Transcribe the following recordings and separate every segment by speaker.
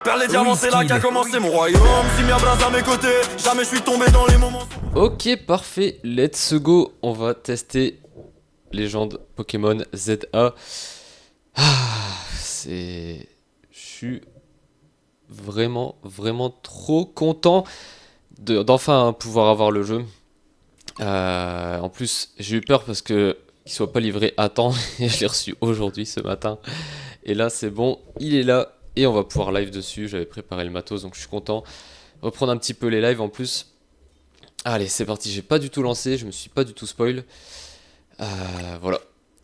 Speaker 1: Perle les diamants, c'est là qu'a commencé mon royaume. Si mi abrace à mes côtés, jamais je suis tombé dans les moments.
Speaker 2: Ok, parfait, let's go. On va tester Légende Pokémon ZA. Je suis vraiment trop content d'enfin pouvoir avoir le jeu. En plus, j'ai eu peur parce que qu'il soit pas livré à temps et je l'ai reçu aujourd'hui, ce matin. Et là, c'est bon, il est là et on va pouvoir live dessus. J'avais préparé le matos, donc je suis content. Reprendre un petit peu les lives en plus. Allez, c'est parti. J'ai pas du tout lancé, je me suis pas du tout spoil. Voilà.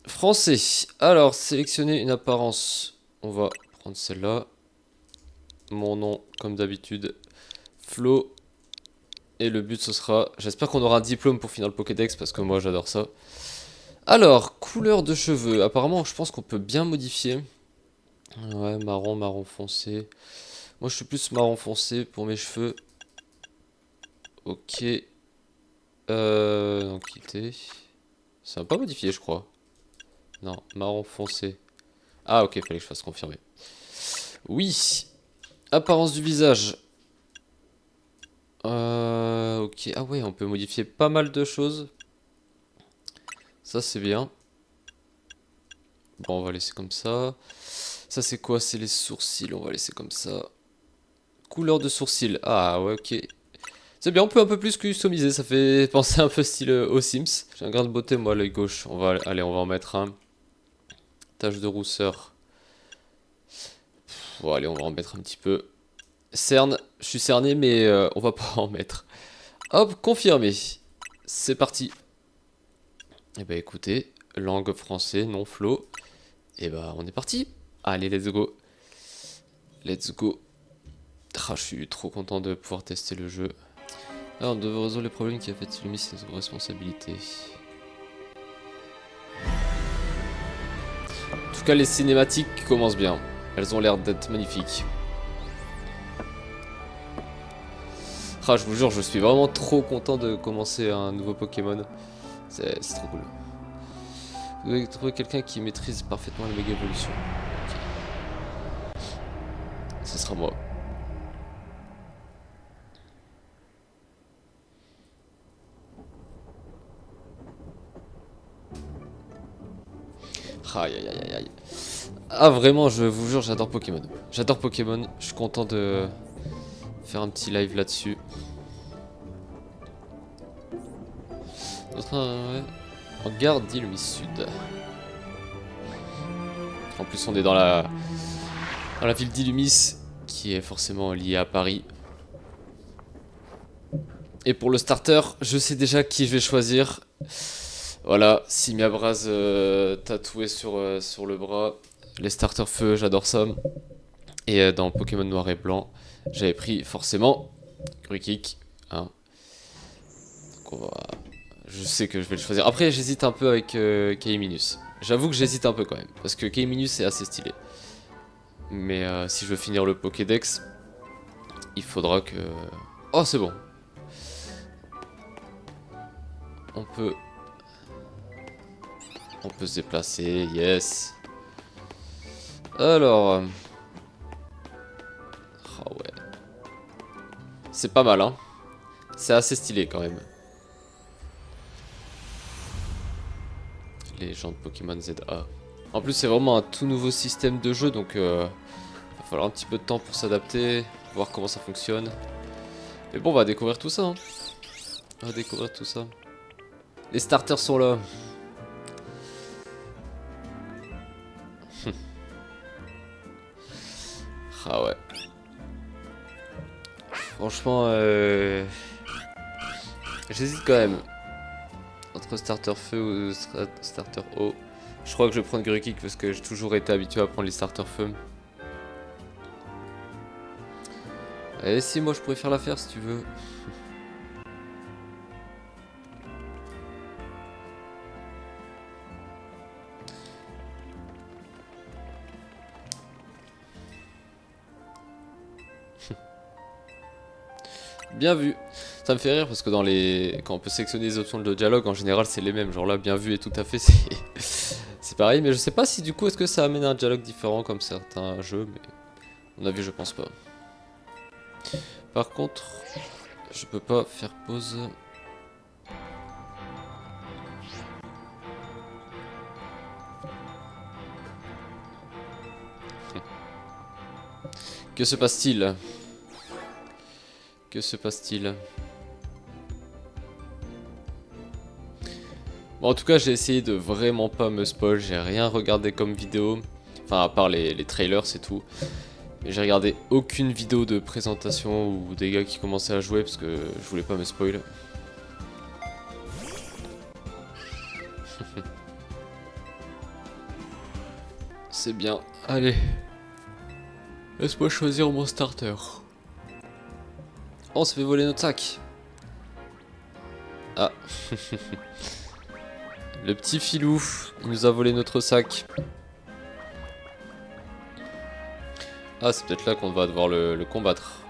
Speaker 2: Français. Alors, sélectionner une apparence. On va prendre celle-là. Mon nom, comme d'habitude, Flo. Et le but, ce sera... J'espère qu'on aura un diplôme pour finir le Pokédex, parce que moi, j'adore ça. Alors, couleur de cheveux. Apparemment, je pense qu'on peut bien modifier. Ouais, marron foncé. Moi, je suis plus marron foncé pour mes cheveux. Ok. Donc, quitter. Ça va pas modifier, je crois. Non, marron foncé. Ah, ok, fallait que je fasse confirmer. Oui. Apparence du visage. Ok. Ah ouais, on peut modifier pas mal de choses. Ça, c'est bien. Bon, on va laisser comme ça. Ça, c'est quoi? C'est les sourcils. On va laisser comme ça. Couleur de sourcils. Ah, ouais, ok. C'est bien, on peut un peu plus customiser. Ça fait penser un peu style aux Sims. J'ai un grain de beauté, moi, l'œil gauche. Allez, on va en mettre un. Tache de rousseur. Bon, allez, on va en mettre un petit peu. Cerne. Je suis cerné, mais on va pas en mettre. Hop, confirmé. C'est parti. Et bah, écoutez, langue français, non Flo. Et bah, on est parti. Allez, let's go. Let's go. Ah, je suis trop content de pouvoir tester le jeu. Alors, on devrait résoudre les problèmes qui affectent Lumis, c'est notre responsabilité. En tout cas, les cinématiques commencent bien. Elles ont l'air d'être magnifiques. Ah, je vous jure, je suis vraiment trop content de commencer un nouveau Pokémon. C'est trop cool. Vous devez trouver quelqu'un qui maîtrise parfaitement les méga évolutions. Okay. Ce sera moi. Aïe aïe aïe aïe. Ah vraiment, je vous jure, j'adore Pokémon. J'adore Pokémon, je suis content de faire un petit live là-dessus. Ouais. En gare d'Illumis Sud. En plus, on est dans la ville d'Illumis, qui est forcément liée à Paris. Et pour le starter, je sais déjà qui je vais choisir. Voilà, Simiabras tatoué sur le bras. Les starters feu, j'adore ça. Et dans Pokémon Noir et Blanc, j'avais pris forcément Grukik. Hein. Donc je sais que je vais le choisir. Après, j'hésite un peu avec Keiminus. J'avoue que j'hésite un peu quand même. Parce que Keiminus est assez stylé. Mais si je veux finir le Pokédex, il faudra que... Oh, c'est bon. On peut se déplacer, yes. Alors... Oh ouais. C'est pas mal, hein. C'est assez stylé quand même. Légende Pokémon ZA. En plus, c'est vraiment un tout nouveau système de jeu, donc il va falloir un petit peu de temps pour s'adapter, voir comment ça fonctionne. Mais bon, on va découvrir tout ça. Hein. On va découvrir tout ça. Les starters sont là. Ah ouais. Franchement, j'hésite quand même. Entre starter feu ou starter eau. Je crois que je vais prendre Grukik parce que j'ai toujours été habitué à prendre les starters feu. Et si, moi je pourrais faire l'affaire si tu veux. Bien vu. Ça me fait rire parce que quand on peut sélectionner les options de dialogue, en général c'est les mêmes. Genre là, bien vu et tout à fait, c'est pareil. Mais je sais pas si du coup, est-ce que ça amène un dialogue différent comme certains jeux. Mais à mon avis, je pense pas. Par contre, je peux pas faire pause. Que se passe-t-il? Que se passe-t-il? Bon, en tout cas, j'ai essayé de vraiment pas me spoil. J'ai rien regardé comme vidéo. Enfin, à part les trailers, c'est tout. Mais j'ai regardé aucune vidéo de présentation ou des gars qui commençaient à jouer parce que je voulais pas me spoil. C'est bien. Allez. Laisse-moi choisir mon starter. Oh, on se fait voler notre sac. Ah. Le petit filou, il nous a volé notre sac. Ah, c'est peut-être là qu'on va devoir le combattre.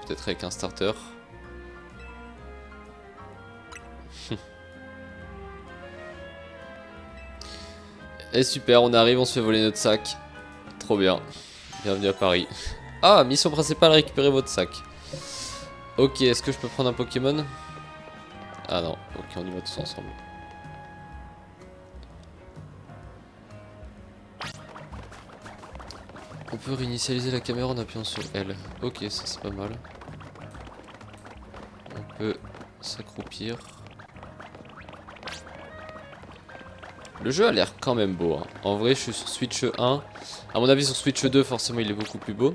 Speaker 2: Peut-être avec un starter. Et super, on arrive, on se fait voler notre sac. Trop bien. Bienvenue à Paris. Ah, mission principale, récupérer votre sac. Ok, est-ce que je peux prendre un Pokémon? Ah non, ok, on y va tous ensemble. On peut réinitialiser la caméra en appuyant sur L. Ok, ça c'est pas mal. On peut s'accroupir. Le jeu a l'air quand même beau. Hein. En vrai, je suis sur Switch 1. À mon avis, sur Switch 2, forcément, il est beaucoup plus beau.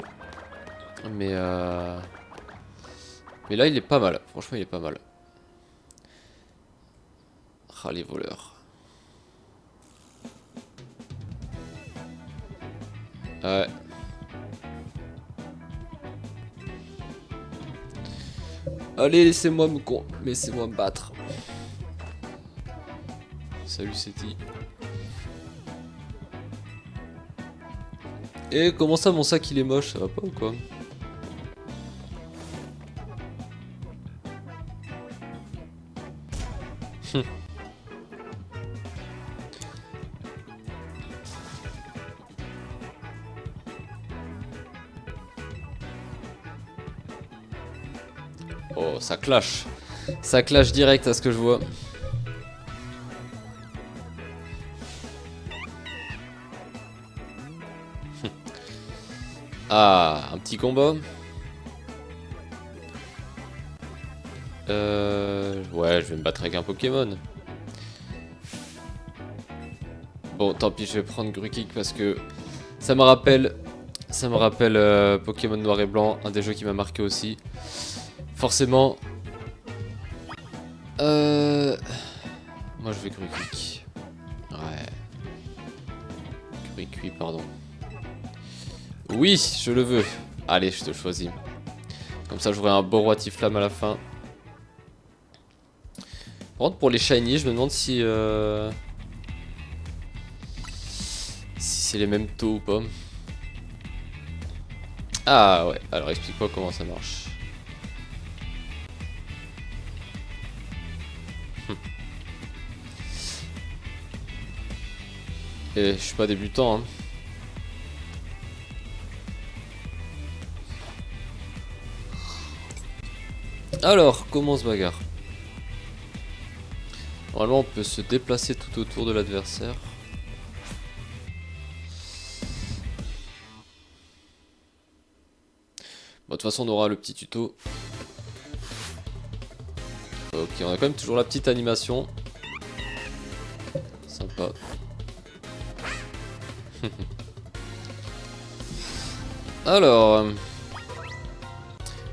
Speaker 2: Mais là, il est pas mal. Franchement, il est pas mal. Ah, les voleurs. Ouais. Allez, laissez-moi me battre. Salut Seti. Et comment ça mon sac il est moche, ça va pas ou quoi? Oh, ça clash. Ça clash direct à ce que je vois. Ah, un petit combat. Ouais, je vais me battre avec un Pokémon. Bon, tant pis, je vais prendre Grukik parce que ça me rappelle Pokémon Noir et Blanc, un des jeux qui m'a marqué aussi. Forcément. Moi, je vais Grukik. Ouais. Grukik, pardon. Oui, je le veux. Allez, je te choisis. Comme ça, j'aurai un beau roi Tiflam à la fin. Par contre, pour les shiny, je me demande si c'est les mêmes taux ou pas. Ah ouais, alors explique-moi comment ça marche. Et je suis pas débutant, hein. Alors, comment on se bagarre? Normalement, on peut se déplacer tout autour de l'adversaire. Bon, de toute façon, on aura le petit tuto. Ok, on a quand même toujours la petite animation. Sympa. Alors,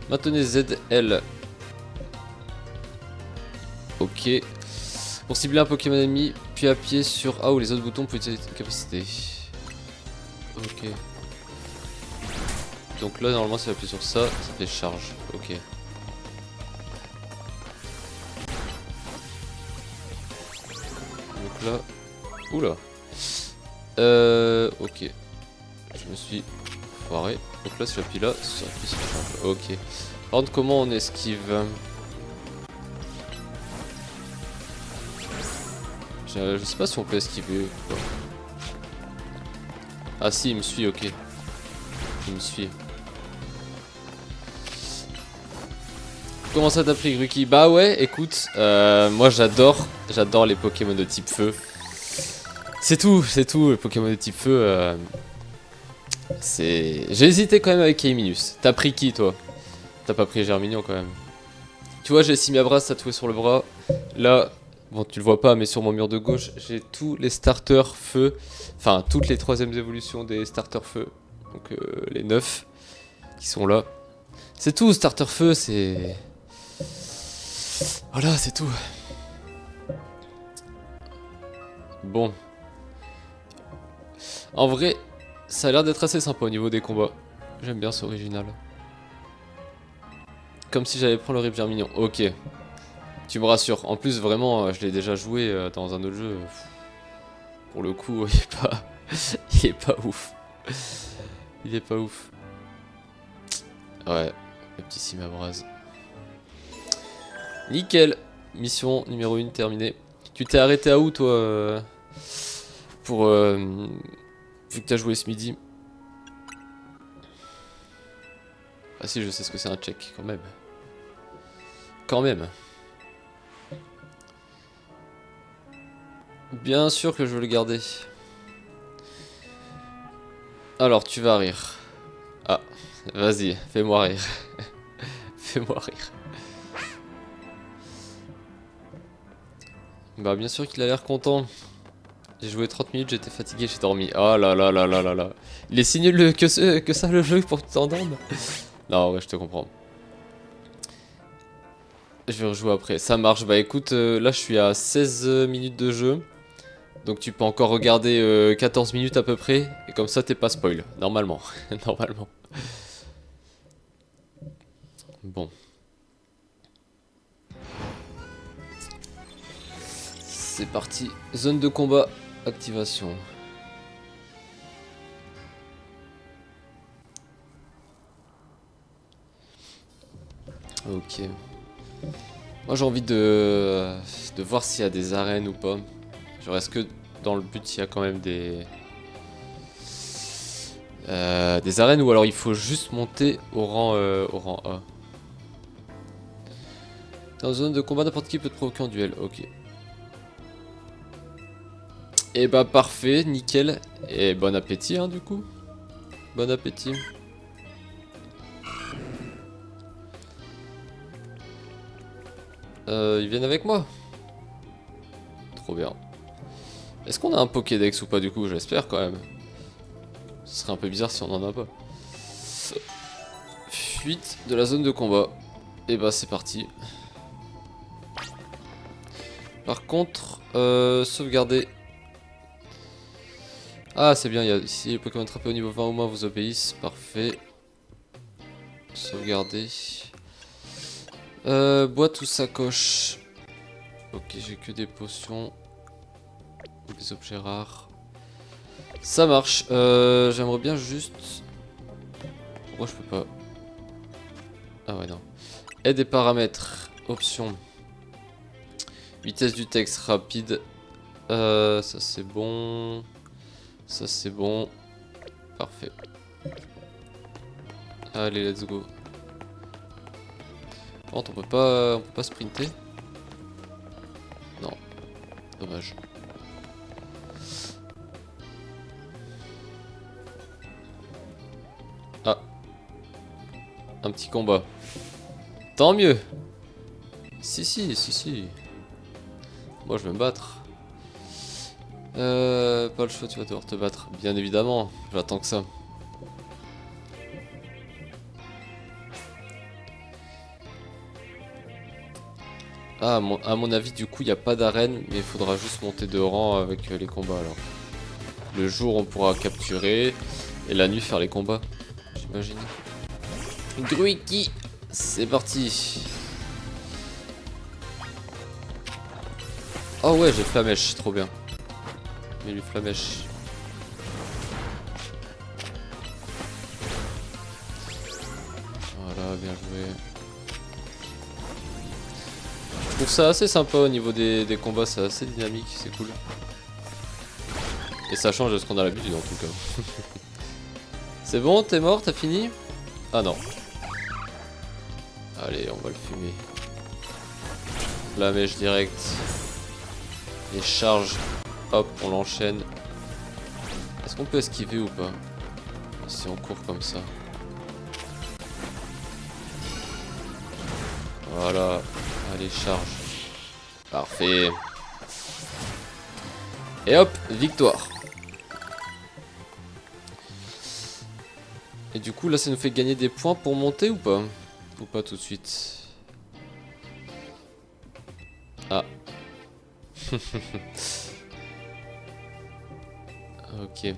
Speaker 2: maintenez ZL. Ok. Pour cibler un Pokémon ennemi, puis appuyer sur A ou les autres boutons pour utiliser cette capacité. Ok. Donc là, normalement, si j'appuie sur ça, ça fait charge. Ok. Donc là... Oula. Ok. Je me suis foiré. Donc là, si j'appuie là, ça appuie sur charge. Ok. Par contre, comment on esquive? Je sais pas si on peut esquiver ou pas. Ah si, il me suit, ok. Il me suit. Comment ça t'a pris, Gruki? Bah ouais, écoute, moi j'adore les Pokémon de type feu. C'est tout, les Pokémon de type feu. C'est... J'ai hésité quand même avec Kaiminus. T'as pris qui, toi? T'as pas pris Germignon, quand même. Tu vois, j'ai Simiabras tatoué sur le bras. Là, bon, tu le vois pas, mais sur mon mur de gauche, j'ai tous les starters feu. Enfin, toutes les 3ème évolutions des starters feu. Donc, les 9 qui sont là. C'est tout, starter feu, c'est... Voilà, c'est tout. Bon. En vrai, ça a l'air d'être assez sympa au niveau des combats. J'aime bien ce original. Comme si j'allais prendre le Rip Germignon. Ok. Tu me rassures. En plus, vraiment, je l'ai déjà joué dans un autre jeu. Pour le coup, il est pas... il est pas ouf. Il est pas ouf. Ouais, le petit Simabraz. Nickel. Mission numéro 1 terminée. Tu t'es arrêté à où, toi pour... vu que t'as joué ce midi. Ah si, je sais ce que c'est un check, quand même. Quand même. Bien sûr que je veux le garder. Alors, tu vas rire. Ah, vas-y, fais-moi rire. Fais-moi rire. Bah bien sûr qu'il a l'air content. J'ai joué 30 minutes, j'étais fatigué, j'ai dormi. Oh là là là là là là. Il est si nul que ça le jeu pour que tu t'endormes. Non ouais, je te comprends. Je vais rejouer après. Ça marche. Bah écoute, là je suis à 16 minutes de jeu. Donc tu peux encore regarder 14 minutes à peu près. Et comme ça t'es pas spoil. Normalement. Normalement. Bon. C'est parti. Zone de combat. Activation. Ok. Moi j'ai envie de voir s'il y a des arènes ou pas. Genre est-ce que dans le but il y a quand même des arènes ou alors il faut juste monter au rang A. Dans une zone de combat, n'importe qui peut te provoquer en duel. Ok. Et bah parfait, nickel. Et bon appétit hein, du coup. Bon appétit. Ils viennent avec moi. Trop bien. Est-ce qu'on a un Pokédex ou pas du coup? J'espère quand même. Ce serait un peu bizarre si on en a pas. Fuite de la zone de combat. Et bah c'est parti. Par contre, sauvegarder. Ah c'est bien, il y a ici les Pokémon attrapés au niveau 20 ou moins vous obéissent. Parfait. Sauvegarder. Boîte ou sacoche. Ok, j'ai que des potions. Ou des objets rares. Ça marche. J'aimerais bien juste... Pourquoi je peux pas? Ah ouais non. Aide et paramètres. Options. Vitesse du texte rapide. Ça c'est bon. Ça c'est bon. Parfait. Allez, let's go. Par contre, on peut pas sprinter. Non. Dommage. Ah. Un petit combat. Tant mieux. Si. Moi, je vais me battre. Pas le choix, tu vas devoir te battre. Bien évidemment, j'attends que ça. Ah, à mon avis, du coup, il n'y a pas d'arène, mais il faudra juste monter de rang avec les combats alors. Le jour, on pourra capturer, et la nuit, faire les combats, j'imagine. Gruiki, c'est parti. Oh ouais, j'ai Flamèche, trop bien. Mais lui Flamèche. Voilà, bien joué. Je trouve ça assez sympa au niveau des combats, c'est assez dynamique, c'est cool. Et ça change de ce qu'on a l'habitude en tout cas. C'est bon, t'es mort, t'as fini? Ah non. Allez, on va le fumer. La mèche direct. Les charges. Hop, on l'enchaîne. Est-ce qu'on peut esquiver ou pas? Si on court comme ça. Voilà. Allez, charge. Parfait. Et hop, victoire. Et du coup, là, ça nous fait gagner des points pour monter ou pas? Ou pas tout de suite? Ah. Ok. À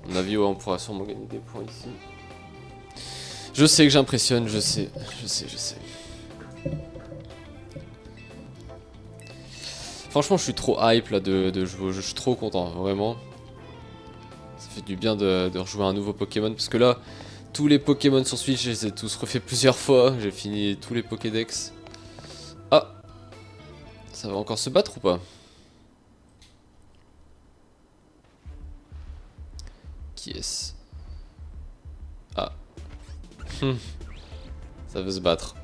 Speaker 2: mon avis, ouais, on pourra sûrement gagner des points ici. Je sais que j'impressionne, je sais. Franchement, je suis trop hype là de jouer au jeu. Je suis trop content, vraiment. Ça fait du bien de rejouer un nouveau Pokémon. Parce que là, tous les Pokémon sur Switch, je les ai tous refait plusieurs fois. J'ai fini tous les Pokédex. Ah! Ça va encore se battre ou pas? Qui est-ce? Ah. Ça veut se battre.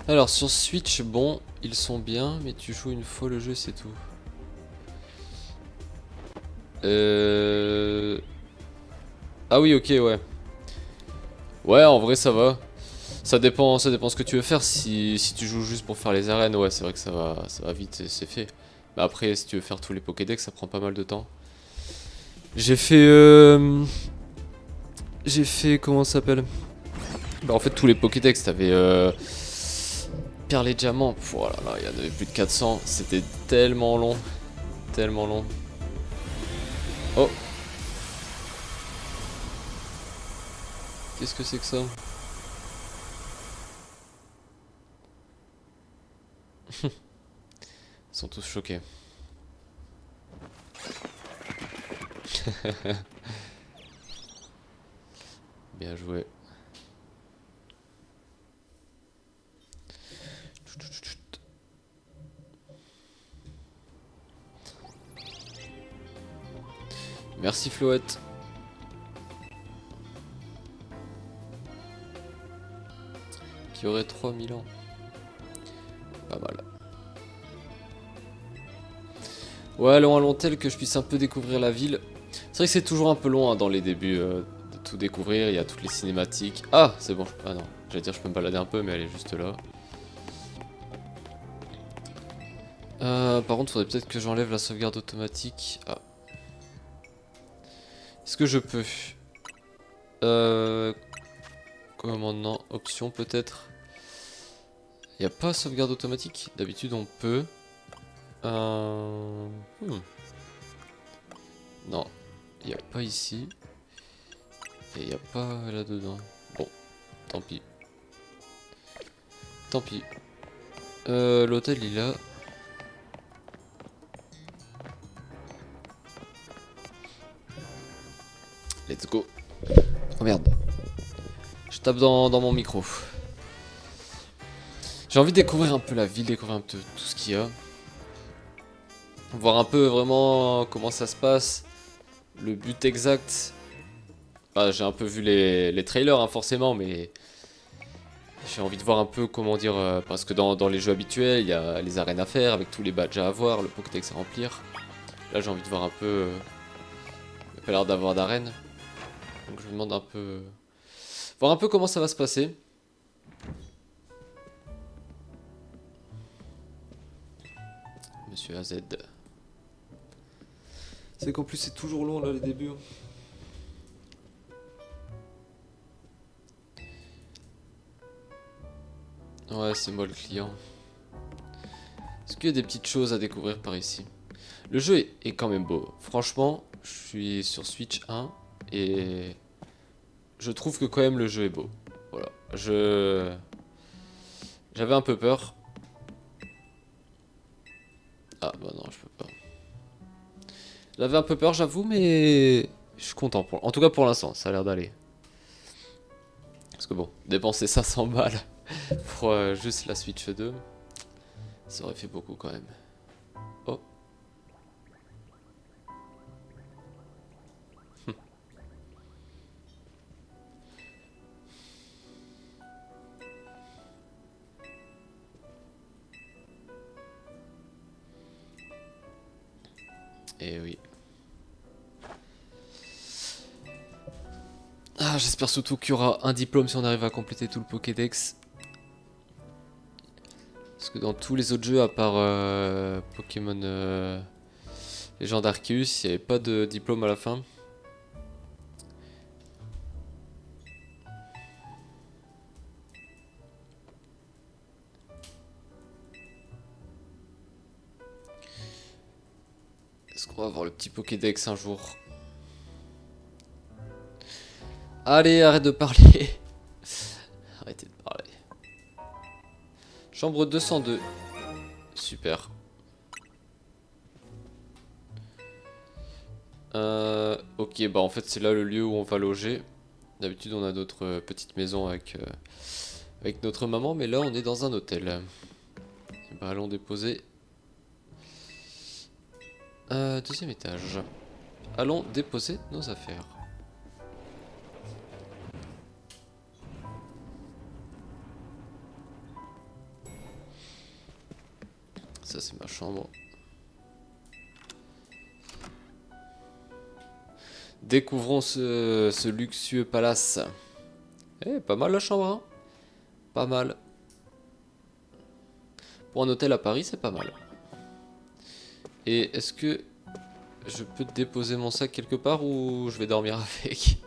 Speaker 2: Alors sur Switch, bon, ils sont bien, mais tu joues une fois le jeu, c'est tout. Ah oui, ok, ouais. Ouais, en vrai, ça va. Ça dépend ce que tu veux faire. Si tu joues juste pour faire les arènes, ouais, c'est vrai que ça va vite, c'est fait. Mais après, si tu veux faire tous les Pokédex, ça prend pas mal de temps. J'ai fait, comment ça s'appelle? Bah en fait, tous les Pokédex, t'avais Perle et Diamant. Oh là là, il y en avait plus de 400. C'était tellement long. Tellement long. Oh! Qu'est-ce que c'est que ça? Ils sont tous choqués. Bien joué. Merci Floette. Qui aurait 3000 ans. Pas mal. Ouais, loin tel que je puisse un peu découvrir la ville. C'est vrai que c'est toujours un peu long hein, dans les débuts de tout découvrir. Il y a toutes les cinématiques. Ah, c'est bon. Ah non, j'allais dire je peux me balader un peu, mais elle est juste là. Par contre, faudrait peut-être que j'enlève la sauvegarde automatique. Ah. Est-ce que je peux commandement, option peut-être. Il n'y a pas sauvegarde automatique. D'habitude, on peut. Non, il n'y a pas ici. Et il n'y a pas là-dedans. Bon, tant pis. Tant pis. L'hôtel, il a... Let's go. Oh merde. Je tape dans mon micro. J'ai envie de découvrir un peu la ville, découvrir un peu tout ce qu'il y a. Voir un peu vraiment comment ça se passe. Le but exact. Bah, j'ai un peu vu les trailers hein, forcément, mais j'ai envie de voir un peu comment dire. Parce que dans les jeux habituels, il y a les arènes à faire avec tous les badges à avoir, le Pokédex à remplir. Là, j'ai envie de voir un peu. Il n'y a pas l'air d'avoir d'arène. Donc je me demande un peu... Voir un peu comment ça va se passer. Monsieur AZ. C'est qu'en plus c'est toujours long là les débuts. Ouais, c'est moi le client. Est-ce qu'il y a des petites choses à découvrir par ici? Le jeu est quand même beau. Franchement, je suis sur Switch 1 et je trouve que quand même le jeu est beau. Voilà. J'avais un peu peur. Ah bah non, je peux pas. J'avais un peu peur, j'avoue, mais je suis content. En tout cas pour l'instant, ça a l'air d'aller. Parce que bon, dépenser 500 balles pour juste la Switch 2, ça aurait fait beaucoup quand même. Oh, Et oui. Ah, j'espère surtout qu'il y aura un diplôme si on arrive à compléter tout le Pokédex. Parce que dans tous les autres jeux, à part Pokémon Légende Arceus, il n'y avait pas de diplôme à la fin. Est-ce qu'on va avoir le petit Pokédex un jour? Allez, arrête de parler. Arrêtez de parler. Chambre 202. Super. Ok, bah en fait c'est là le lieu où on va loger. D'habitude on a d'autres petites maisons avec notre maman, mais là on est dans un hôtel. Et bah allons déposer. Deuxième étage. Allons déposer nos affaires. Ça c'est ma chambre. Découvrons ce luxueux palace. Eh, pas mal la chambre, hein? Pas mal. Pour un hôtel à Paris, c'est pas mal. Et est-ce que je peux déposer mon sac quelque part ou je vais dormir avec?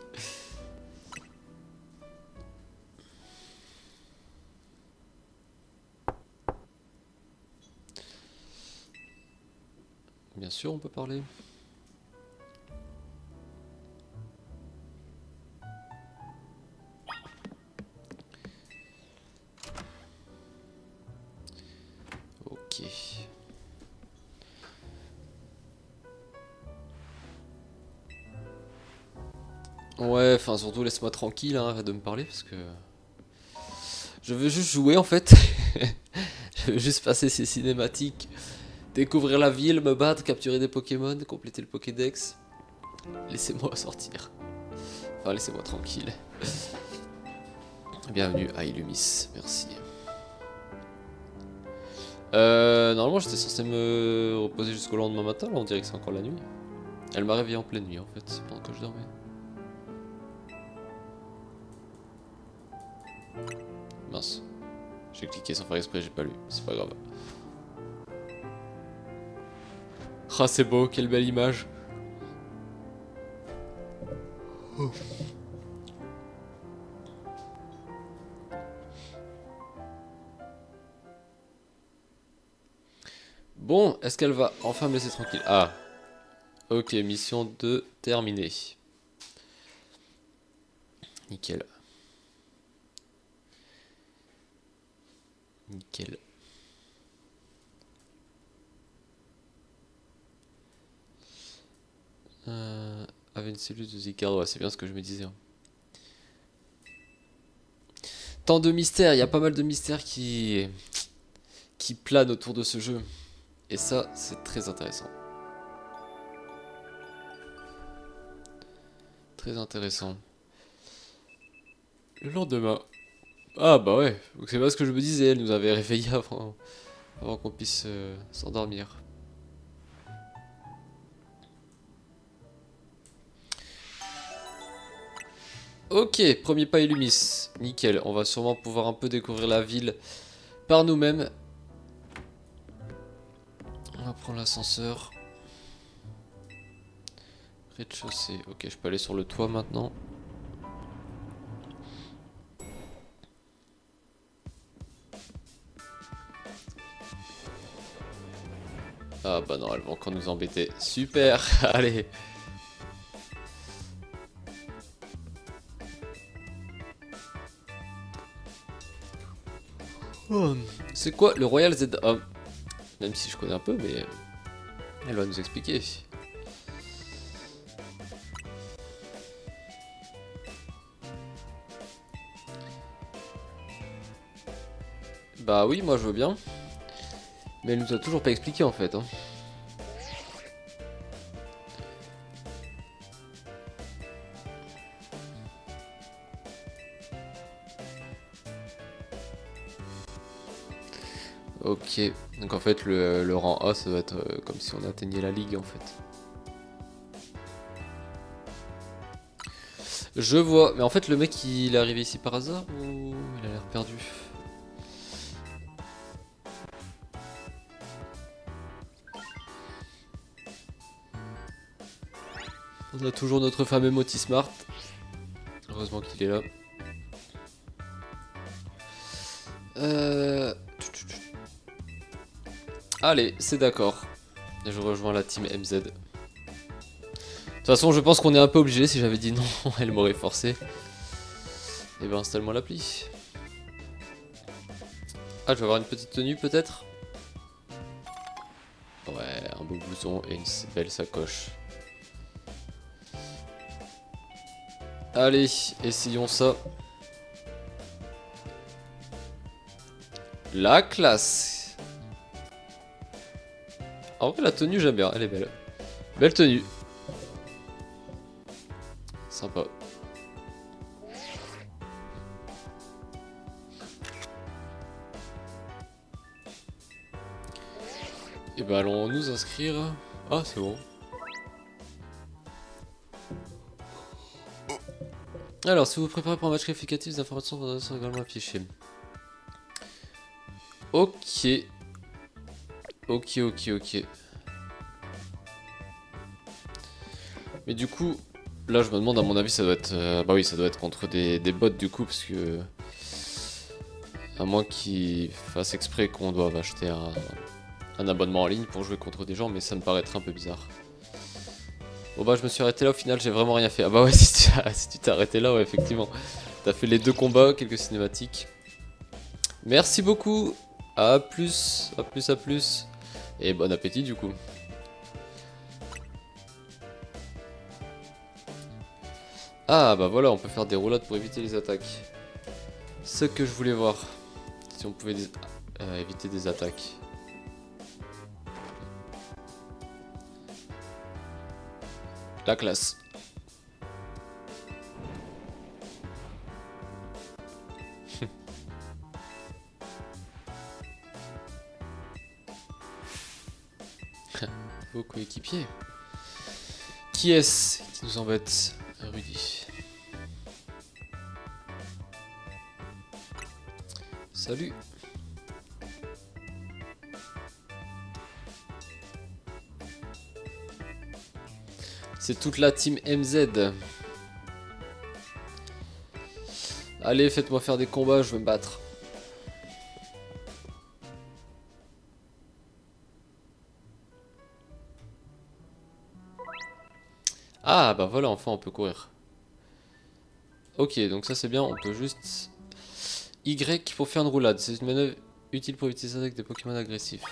Speaker 2: Bien sûr, on peut parler. Ok. Ouais, enfin surtout laisse-moi tranquille, hein, arrête de me parler parce que je veux juste jouer en fait. Je veux juste passer ces cinématiques, découvrir la ville, me battre, capturer des Pokémon, compléter le Pokédex. Laissez-moi sortir. Enfin, laissez-moi tranquille. Bienvenue à Illumis, merci. Normalement j'étais censé me reposer jusqu'au lendemain matin, là on dirait que c'est encore la nuit. Elle m'a réveillé en pleine nuit en fait, pendant que je dormais. Mince. J'ai cliqué sans faire exprès, j'ai pas lu, c'est pas grave. Ah c'est beau, quelle belle image. Oh. Bon, est-ce qu'elle va enfin me laisser tranquille? Ah. Ok, mission 2 terminée. Nickel. Nickel. Avait une cellule de Zicard, ouais, c'est bien ce que je me disais. Hein. Tant de mystères, il y a pas mal de mystères qui planent autour de ce jeu. Et ça, c'est très intéressant. Très intéressant. Le lendemain. Ah bah ouais, donc c'est pas ce que je me disais, elle nous avait réveillé avant qu'on puisse s'endormir. Ok, premier pas Illumis. Nickel, on va sûrement pouvoir un peu découvrir la ville par nous-mêmes. On va prendre l'ascenseur. Rez-de-chaussée. Ok, je peux aller sur le toit maintenant. Ah bah non, elle va encore nous embêter. Super, allez. Oh, c'est quoi le Royal Z... même si je connais un peu, mais elle va nous expliquer. Bah oui, moi je veux bien. Mais elle nous a toujours pas expliqué en fait. Hein. Ok, donc en fait le rang A ça doit être comme si on atteignait la ligue en fait. Je vois. Mais en fait, le mec, il est arrivé ici par hasard ou il a l'air perdu? On a toujours notre fameux Motismart. Heureusement qu'il est là. Allez, c'est d'accord. Je rejoins la team MZ. De toute façon, je pense qu'on est un peu obligé. Si j'avais dit non, elle m'aurait forcé. Et ben, installe-moi l'appli. Ah, je vais avoir une petite tenue peut-être? Ouais, un beau blouson et une belle sacoche. Allez, essayons ça. La classe. En vrai, la tenue, j'aime bien. Elle est belle. Belle tenue. Sympa. Et ben, allons nous inscrire. Ah, c'est bon. Alors, si vous vous préparez pour un match qualificatif, les informations sont également affichées. Ok. Ok. Mais du coup, là je me demande, à mon avis, ça doit être... bah oui, ça doit être contre des bots du coup, parce que... À moins qu'ils fassent exprès qu'on doive acheter un abonnement en ligne pour jouer contre des gens, mais ça me paraîtrait un peu bizarre. Bon bah je me suis arrêté là, au final j'ai vraiment rien fait. Ah bah ouais, si tu t'es arrêté là, ouais, effectivement. T'as fait les 2 combats, quelques cinématiques. Merci beaucoup. À plus. Et bon appétit du coup. Ah bah voilà, on peut faire des roulades pour éviter les attaques. Ce que je voulais voir. Si on pouvait éviter des attaques. La classe. Vos coéquipiers. Qui est-ce qui nous embête? Rudy. Salut. C'est toute la team MZ. Allez, faites-moi faire des combats, je veux me battre. Ah bah voilà, enfin on peut courir. Ok, donc ça c'est bien, on peut juste... Y pour faire une roulade, c'est une manœuvre utile pour éviter ça avec des Pokémon agressifs.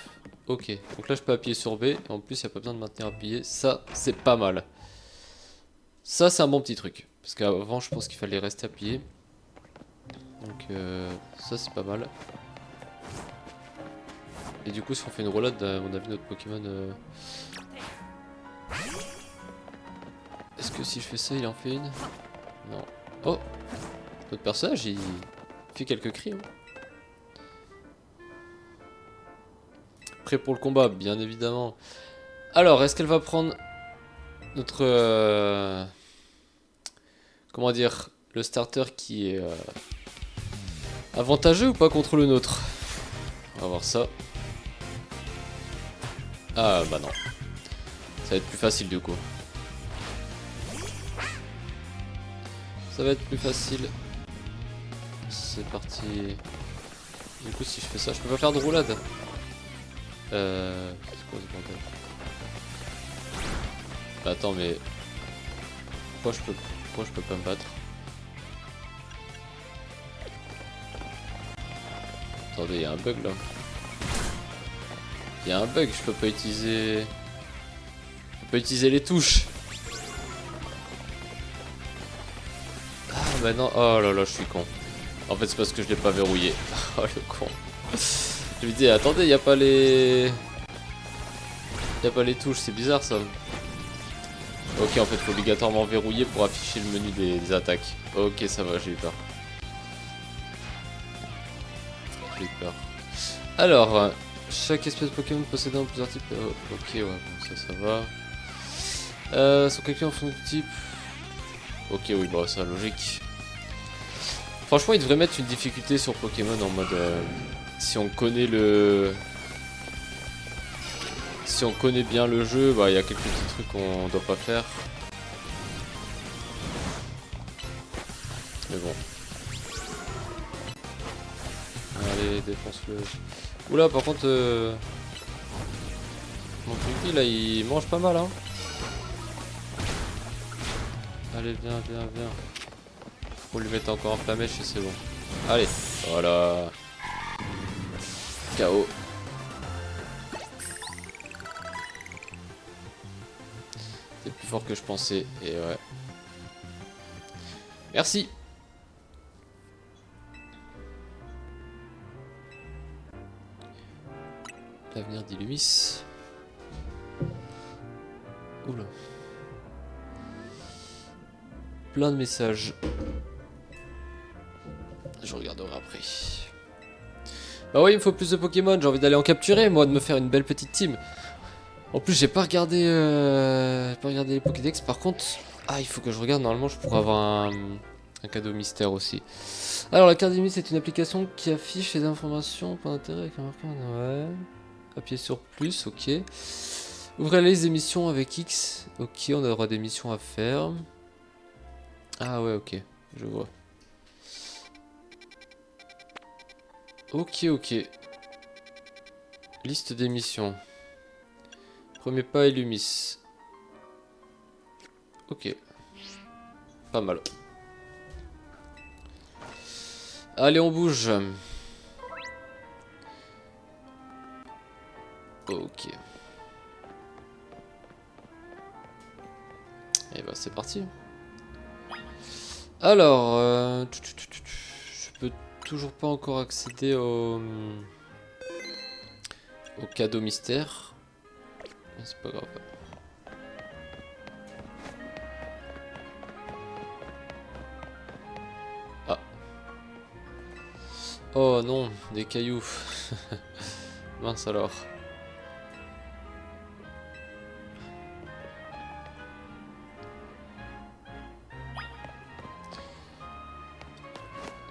Speaker 2: Ok, donc là je peux appuyer sur B, et en plus il n'y a pas besoin de maintenir appuyé, ça c'est pas mal. Ça c'est un bon petit truc, parce qu'avant je pense qu'il fallait rester appuyé. Donc ça c'est pas mal. Et du coup si on fait une roulade, à mon avis notre Pokémon... Est-ce que si je fais ça, il en fait une? Non. Oh! Notre personnage, il fait quelques cris. Hein. Prêt pour le combat, bien évidemment. Alors, est-ce qu'elle va prendre notre... comment dire? Le starter qui est avantageux ou pas contre le nôtre? On va voir ça. Ah bah non. Ça va être plus facile du coup. Ça va être plus facile. C'est parti. Du coup si je fais ça, je peux pas faire de roulade. C'est quoi ce bordel? Bah, attends mais... Pourquoi je peux pas me battre? Attendez, il y a un bug là. Il y a un bug, je peux pas utiliser... Je peux pas utiliser les touches. Bah non, oh là là, je suis con. En fait, c'est parce que je l'ai pas verrouillé. Oh le con. Je lui dis, attendez, y a pas les... Y a pas les touches, c'est bizarre ça. Ok, en fait, faut obligatoirement verrouiller pour afficher le menu des attaques. Ok, ça va, j'ai eu peur. J'ai eu peur. Alors, chaque espèce de Pokémon possédant plusieurs types... ok, ouais, bon, ça va. Sont calculés en fonction de type... Ok, oui, bah ça logique. Franchement, il devrait mettre une difficulté sur Pokémon en mode si on connaît le, si on connaît bien le jeu, bah il y a quelques petits trucs qu'on doit pas faire. Mais bon. Allez, défonce-le. Oula, par contre, mon Puggy là, il mange pas mal, hein. Allez, viens, viens, viens. Faut lui mettre encore un flamèche et c'est bon. Allez, voilà. KO. C'est plus fort que je pensais, et ouais. Merci. L'avenir d'Illumis. Oula. Plein de messages. Je regarderai après. Bah oui, il me faut plus de Pokémon. J'ai envie d'aller en capturer, moi, de me faire une belle petite team. En plus, j'ai pas regardé les Pokédex. Par contre, ah, il faut que je regarde. Normalement, je pourrais avoir un cadeau mystère aussi. Alors, l'Académie, c'est une application qui affiche les informations, points d'intérêt avec un marqueur. Ouais. Appuyez sur plus, ok. Ouvrez les émissions avec X. Ok, on aura des missions à faire. Ah ouais, ok, je vois. Ok, ok. Liste des missions. Premier pas, Illumis. Ok. Pas mal. Allez, on bouge. Ok. Et bah c'est parti. Alors, je peux toujours pas encore accéder au cadeau mystère. Mais c'est pas grave. Ah. Oh non, des cailloux. Mince alors.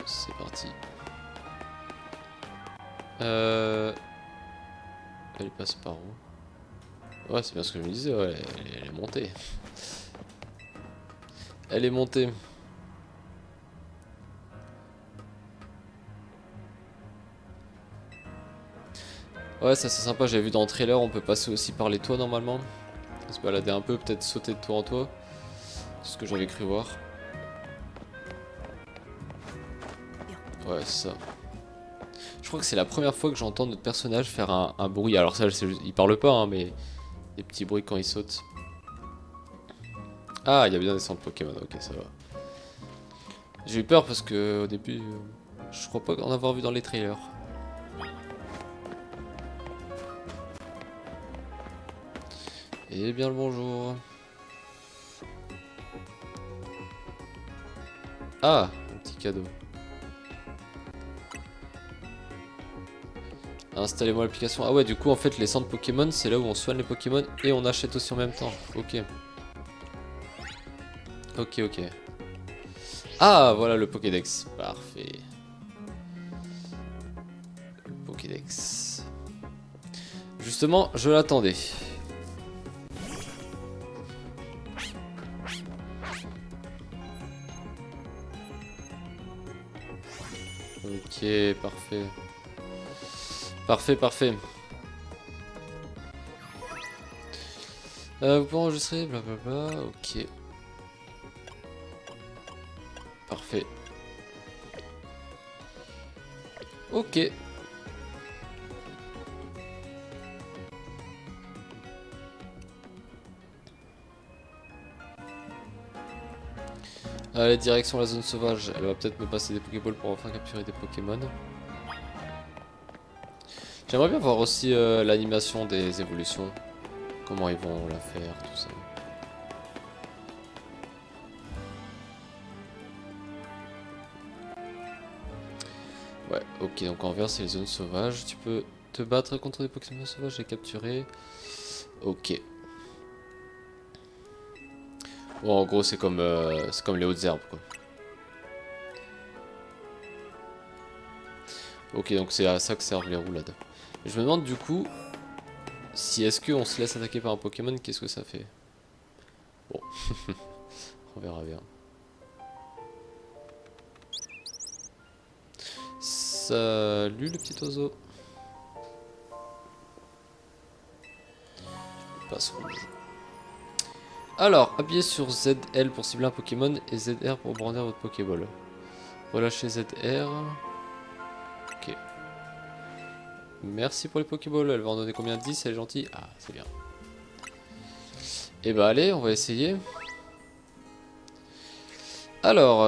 Speaker 2: C'est parti. Elle passe par où? Ouais, c'est bien ce que je me disais, ouais, elle est montée. Elle est montée. Ouais, ça c'est sympa, j'avais vu dans le trailer, on peut passer aussi par les toits normalement. Se balader un peu, peut-être sauter de toit en toit. C'est ce que j'avais cru voir. Ouais, c'est ça. Je crois que c'est la première fois que j'entends notre personnage faire un bruit. Alors ça, il parle pas, hein, mais des petits bruits quand il saute. Ah, il y a bien des centres Pokémon, ok, ça va. J'ai eu peur parce que au début, je crois pas en avoir vu dans les trailers. Et bien le bonjour. Ah, un petit cadeau. Installez-moi l'application. Ah ouais, du coup, en fait, les centres Pokémon, c'est là où on soigne les Pokémon et on achète aussi en même temps. Ok. Ok, ok. Ah, voilà le Pokédex. Parfait. Le Pokédex. Justement, je l'attendais. Ok, parfait. Parfait, parfait. Vous pouvez enregistrer, blablabla, ok. Parfait. Ok. Allez, direction la zone sauvage. Elle va peut-être me passer des Pokéballs pour enfin capturer des Pokémon. J'aimerais bien voir aussi l'animation des évolutions. Comment ils vont la faire, tout ça. Ouais, ok, donc envers c'est les zones sauvages. Tu peux te battre contre des Pokémon sauvages et capturer. Ok. Bon, en gros, c'est comme les hautes herbes, quoi. Ok, donc c'est à ça que servent les roulades. Je me demande du coup, si est-ce qu'on se laisse attaquer par un Pokémon, qu'est-ce que ça fait? Bon, on verra bien. Salut le petit oiseau. Passe rouge. Alors, appuyez sur ZL pour cibler un Pokémon et ZR pour brandir votre Pokéball. Relâchez ZR. Ok. Merci pour les Pokéballs. Elle va en donner combien? 10, elle est gentille. Ah, c'est bien. Et bah allez, on va essayer. Alors,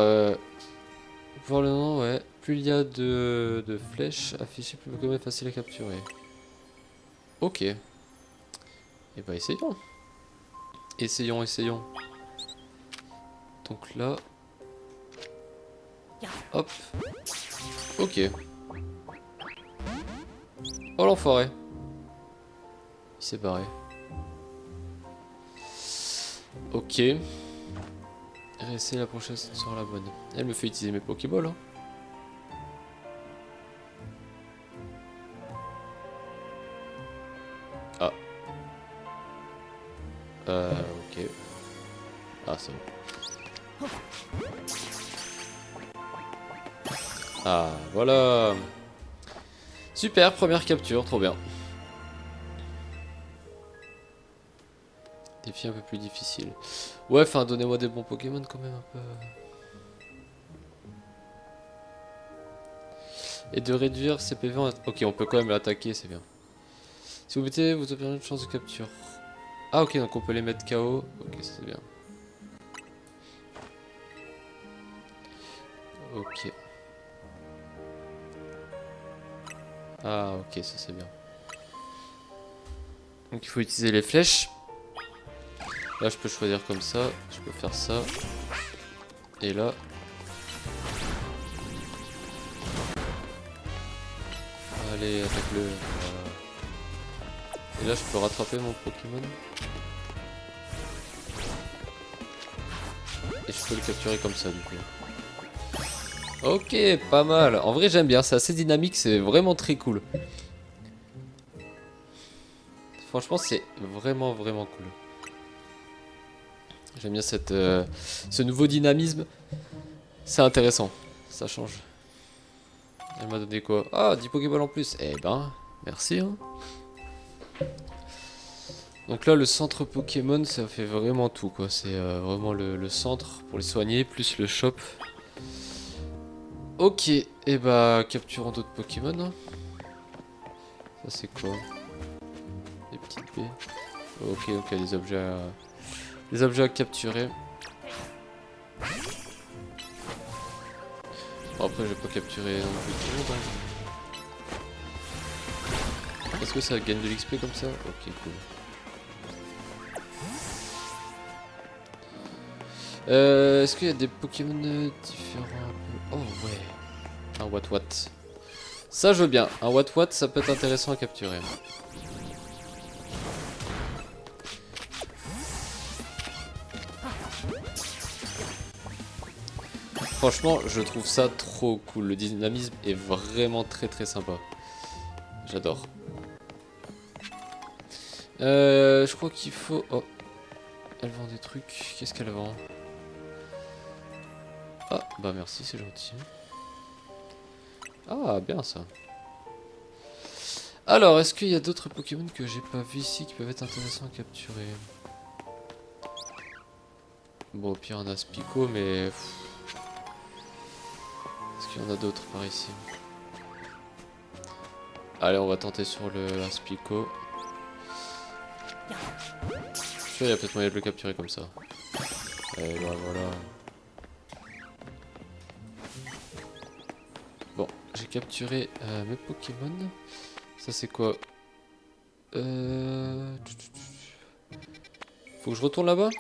Speaker 2: voir le nom, ouais. Plus il y a de flèches affichées, plus le Pokémon est facile à capturer. Ok. Et bah essayons. Essayons. Donc là. Hop. Ok. Oh l'enfoiré. Il s'est barré. Ok. Réessayer la prochaine sera la bonne. Elle me fait utiliser mes Pokéballs. Hein. Ah. Ok. Ah, c'est bon. Ah, voilà. Super, première capture, trop bien. Défi un peu plus difficile. Ouais, enfin, donnez-moi des bons Pokémon quand même un peu. Et de réduire ses PV en... Ok, on peut quand même l'attaquer, c'est bien. Si vous mettez, vous obtenez une chance de capture. Ah ok, donc on peut les mettre KO. Ok, c'est bien. Ok. Ah ok, ça c'est bien. Donc il faut utiliser les flèches. Là je peux choisir comme ça, je peux faire ça. Et là... Allez, attaque-le. Voilà. Et là je peux rattraper mon Pokémon. Et je peux le capturer comme ça du coup. Ok, pas mal. En vrai j'aime bien, c'est assez dynamique, c'est vraiment très cool. Franchement c'est vraiment cool. J'aime bien ce nouveau dynamisme. C'est intéressant, ça change. Elle m'a donné quoi? Ah, 10 Pokéballs en plus. Eh ben, merci. Hein. Donc là, le centre Pokémon, ça fait vraiment tout, quoi. C'est vraiment le centre pour les soigner, plus le shop. Ok, et bah, capturons d'autres Pokémon. Hein. Ça, c'est quoi? Des petites baies. Ok, donc il y a des objets à capturer. Bon, après, je vais pas capturer non plus tout le monde. Hein. Est-ce que ça gagne de l'XP comme ça? Ok, cool. Est-ce qu'il y a des Pokémon différents un peu? Oh ouais. Un What. Ça je veux bien. Un What, ça peut être intéressant à capturer. Franchement, je trouve ça trop cool. Le dynamisme est vraiment très sympa. J'adore. Je crois qu'il faut... Oh. Elle vend des trucs. Qu'est-ce qu'elle vend? Ah, bah merci, c'est gentil. Ah, bien ça. Alors, est-ce qu'il y a d'autres Pokémon que j'ai pas vu ici qui peuvent être intéressants à capturer? Bon, au pire, on a Spico, mais... Est-ce qu'il y en a d'autres par ici? Allez, on va tenter sur le Aspico. Je suis sûr, il y a peut-être moyen de le capturer comme ça. Et bah voilà. Bon, j'ai capturé mes Pokémon. Ça c'est quoi? Faut que je retourne là-bas?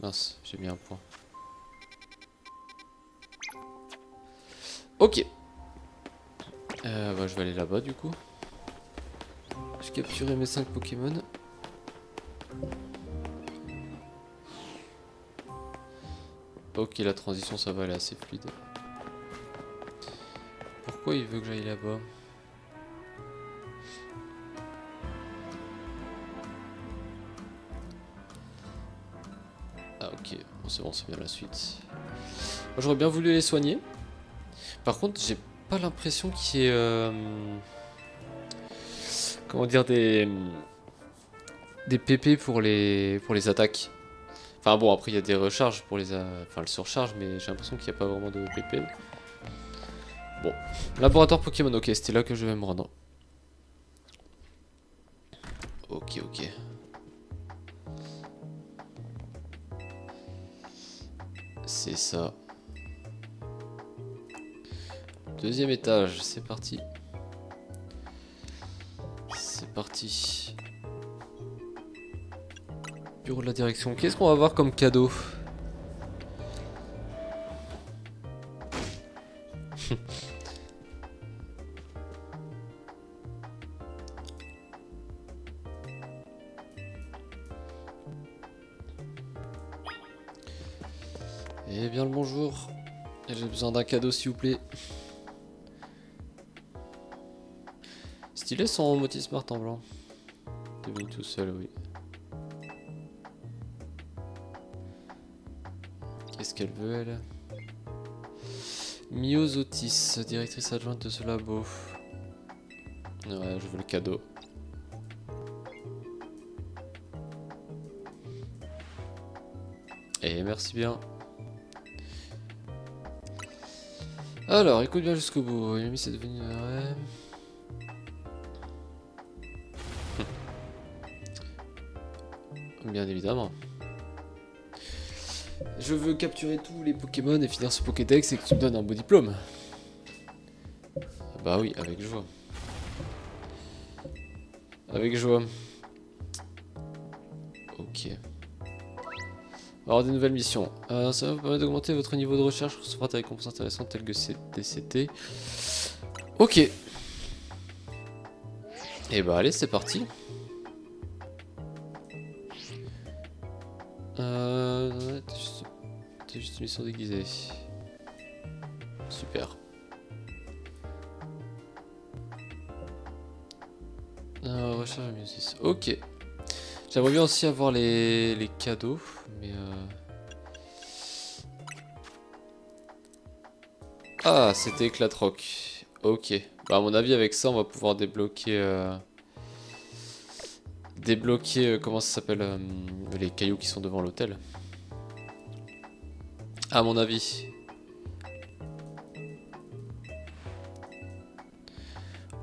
Speaker 2: Mince, j'ai mis un point. Ok. Bah, je vais aller là-bas du coup. J'ai capturé mes 5 Pokémon. Ok, la transition ça va, elle est assez fluide. Pourquoi il veut que j'aille là-bas? Ah ok, bon, c'est bien la suite. Moi j'aurais bien voulu les soigner. Par contre, j'ai pas l'impression qu'il y ait... comment dire, des PP pour les attaques. Enfin bon, après il y a des recharges pour les... enfin le surcharge, mais j'ai l'impression qu'il n'y a pas vraiment de PP. Bon, laboratoire Pokémon, ok, c'était là que je vais me rendre. Ok, ok. C'est ça. Deuxième étage, c'est parti. C'est parti. Bureau de la direction. Qu'est-ce qu'on va avoir comme cadeau? Eh bien le bonjour. J'ai besoin d'un cadeau s'il vous plaît. Stylé son Motismart en blanc. Devenu tout seul, oui. Qu'est-ce qu'elle veut elle? Miosotis, directrice adjointe de ce labo. Ouais, je veux le cadeau. Et merci bien. Alors, écoute bien jusqu'au bout. Yami, c'est devenu... Ouais. Bien évidemment. Je veux capturer tous les Pokémon et finir ce Pokédex et que tu me donnes un beau diplôme. Bah oui, avec joie. Avec joie. Ok. Alors des nouvelles missions. Ça va vous permettre d'augmenter votre niveau de recherche, recevoir des récompenses intéressantes telles que DCT. Ok. Et bah allez, c'est parti. T'es juste une mission déguisée. Super. Recherche de Miosis. Ok. J'aimerais bien aussi avoir les cadeaux, mais Ah, c'était Éclatroc. Ok. Bah à mon avis avec ça on va pouvoir débloquer... comment ça s'appelle les cailloux qui sont devant l'hôtel. À mon avis.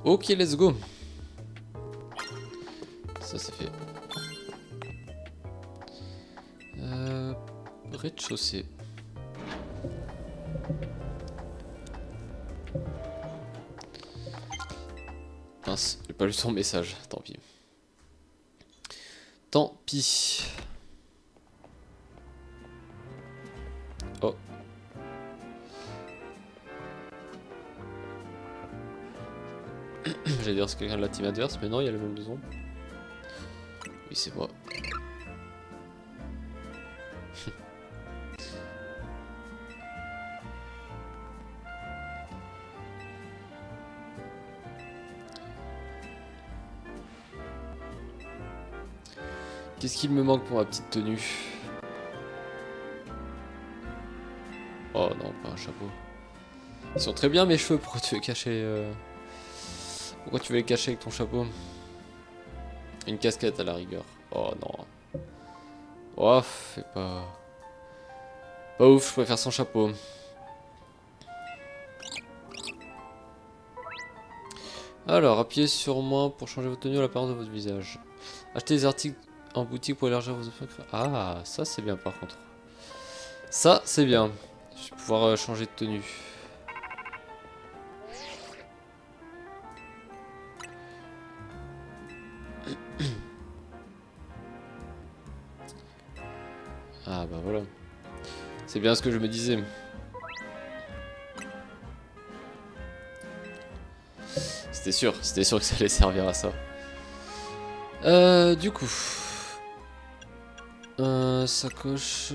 Speaker 2: Ok, let's go. Ça c'est fait. Rez-de-chaussée. Mince, j'ai pas lu son message, tant pis. Tant pis. Oh. J'allais dire c'est quelqu'un de la team adverse, mais non, il y a le même besoin. Oui, c'est moi. Qu'est-ce qu'il me manque pour ma petite tenue? Oh non, pas un chapeau. Ils sont très bien mes cheveux, pourquoi tu veux cacher Pourquoi tu veux les cacher avec ton chapeau? Une casquette à la rigueur. Oh non. Oh, fais pas... Pas ouf, je préfère son chapeau. Alors, appuyez sur moi pour changer votre tenue à l'apparence de votre visage. Achetez des articles en boutique pour élargir vos options. Ah, ça c'est bien par contre. Ça c'est bien. Je vais pouvoir changer de tenue. Ah bah voilà. C'est bien ce que je me disais. C'était sûr que ça allait servir à ça. Du coup... sacoche...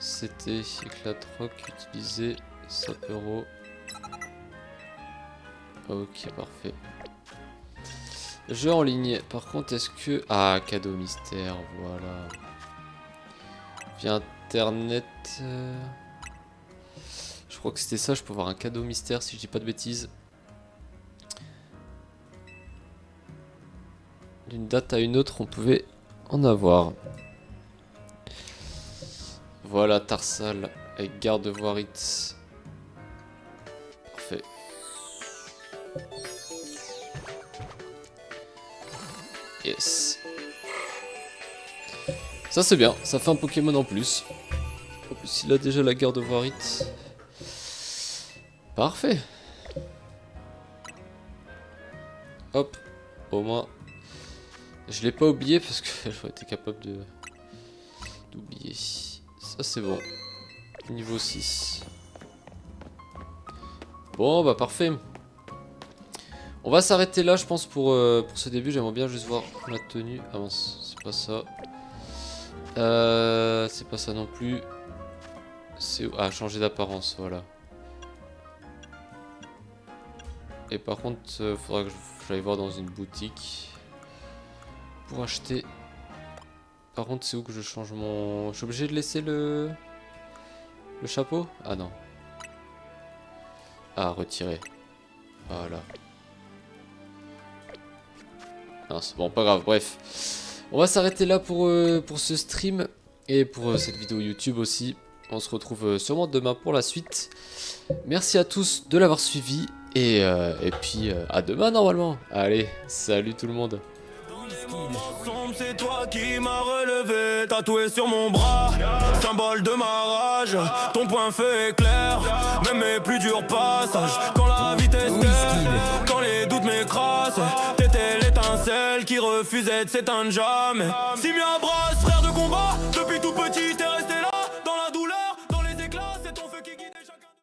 Speaker 2: C'était éclat de roc utilisé. Sapero. Ok, parfait. Jeu en ligne. Par contre, est-ce que... Ah, cadeau mystère, voilà. Via internet... Je crois que c'était ça, je peux avoir un cadeau mystère si je dis pas de bêtises. D'une date à une autre, on pouvait en avoir. Voilà, Tarsal avec garde Voirit. Parfait. Yes. Ça c'est bien, ça fait un Pokémon en plus. En plus, il a déjà la garde Voirit. Parfait. Hop, au moins. Je l'ai pas oublié parce que j'aurais été capable d'oublier. Ça c'est bon. Niveau 6. Bon bah parfait. On va s'arrêter là je pense pour ce début. J'aimerais bien juste voir la tenue. Ah mince, c'est pas ça. C'est pas ça non plus. C'est... Ah, changer d'apparence, voilà. Et par contre, faudra que j'aille voir dans une boutique pour acheter. Par contre, c'est où que je change mon... Je suis obligé de laisser le chapeau? Ah non. Ah, retirer. Voilà. Non, c'est bon, pas grave, bref. On va s'arrêter là pour ce stream et pour cette vidéo YouTube aussi. On se retrouve sûrement demain pour la suite. Merci à tous de l'avoir suivi et puis à demain normalement. Allez, salut tout le monde.
Speaker 1: C'est toi qui m'as relevé, tatoué sur mon bras, symbole de ma rage. Ton point feu éclair, même mes plus durs passages. Quand la vie t'estelle, quand les doutes m'écrasent, t'étais l'étincelle qui refusait de s'éteindre jamais. Si m'y abrace, frère de combat, depuis tout petit t'es resté